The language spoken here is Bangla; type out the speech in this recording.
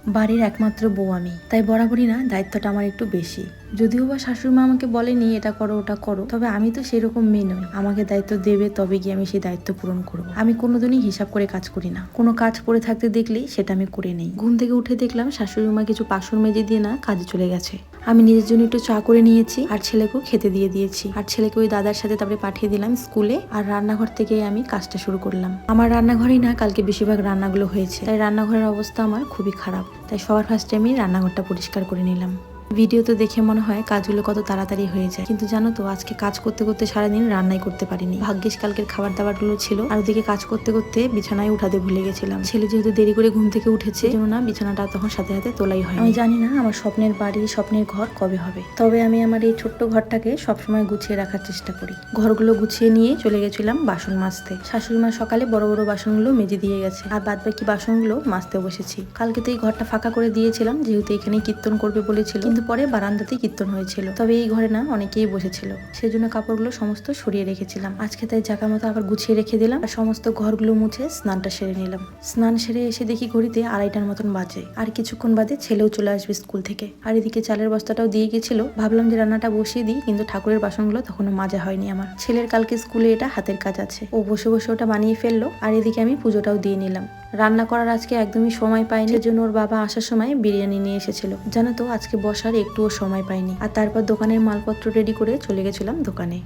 বাড়ির একমাত্র বউ আমি, তাই বরাবরই না দায়িত্বটা আমার একটু বেশি। যদিও বা শাশুড়ি মা আমাকে বলেনি এটা করো ওটা করো, তবে আমি তো সেরকম মেয়ে নই। আমাকে দায়িত্ব দেবে তবে গিয়ে আমি সেই দায়িত্ব পূরণ করবো। আমি কোনোদিনই হিসাব করে কাজ করি না। কোনো কাজ পড়ে থাকতে দেখলেই সেটা আমি করে নেই। ঘুম থেকে উঠে দেখলাম শাশুড়ি মা কিছু বাসন মেজে দিয়ে না কাজে চলে গেছে। আমি নিজের জন্য একটু চা করে নিয়েছি আর ছেলেকেও খেতে দিয়ে দিয়েছি। আর ছেলেকে ওই দাদার সাথে তারপরে পাঠিয়ে দিলাম স্কুলে। আর রান্নাঘর থেকে আমি কাজটা শুরু করলাম। আমার রান্নাঘরেই না কালকে বেশিরভাগ রান্নাগুলো হয়েছে, তাই রান্নাঘরের অবস্থা আমার খুবই খারাপ। তাই সবার ফার্স্টে আমি রান্নাঘরটা পরিষ্কার করে নিলাম। ভিডিও তো দেখে মনে হয় কাজগুলো কত তাড়াতাড়ি হয়ে যায়, কিন্তু জানো তো আজকে কাজ করতে করতে সারাদিন রান্নাই করতে পারিনি। ভাগ্যিস কালকের খাবার দাবার গুলো ছিল। আর ওদিকে কাজ করতে করতে বিছানায় উঠাতে ভুলে গেছিলাম। ছেলে যেহেতু দেরি করে ঘুম থেকে উঠেছে, জন্য না বিছানাটা তখন সাথে সাথে তোলাই হয়। আমি জানি না আমার স্বপ্নের বাড়ি স্বপ্নের ঘর কবে হবে, তবে আমি আমার এই ছোট্ট ঘরটাকে সবসময় গুছিয়ে রাখার চেষ্টা করি। ঘরগুলো গুছিয়ে নিয়ে চলে গেছিলাম বাসন মাজতে। শাশুড়ি মা সকালে বড় বড় বাসনগুলো মেজে দিয়ে গেছে, আর বাদ বাকি বাসনগুলো মাজতে বসেছি। কালকে তো এই ঘরটা ফাঁকা করে দিয়েছিলাম, যেহেতু এখানে কীর্তন করবে বলেছিল, কিন্তু পরে বারান্দাতেই কীর্তন হয়েছিল। তবে এই ঘরে না অনেকেই বসেছিল, সেজন্য কাপড়গুলো সমস্ত সরিয়ে রেখেছিলাম। আজকে তাই জায়গা মতো আবার গুছিয়ে রেখে দিলাম আর সমস্ত ঘরগুলো মুছে স্নানটা সেরে নিলাম। স্নান সেরে এসে দেখি ঘড়িতে 2:30টার মতন বাজে। আর কিছুক্ষণ বাদে ছেলেও চলে আসবে স্কুল থেকে। আর এদিকে চালের বস্তাটাও দিয়ে গেছিল। ভাবলাম যে রান্নাটা বসিয়ে দিই, কিন্তু ঠাকুরের বাসনগুলো তখনও মাজা হয়নি আমার। ছেলের কালকে স্কুলে এটা হাতের কাজ আছে, ও বসে বসে ওটা বানিয়ে ফেললো। আর এদিকে আমি পুজোটাও দিয়ে নিলাম। রান্না করার আজকে একদমই সময় পাইনি, সেজন্য ওর বাবা আসার সময় বিরিয়ানি নিয়ে এসেছিল। জানো তো আজকে বসার একটুও সময় পাইনি। আর তারপর দোকানের মালপত্র রেডি করে চলে গেছিলাম দোকানে।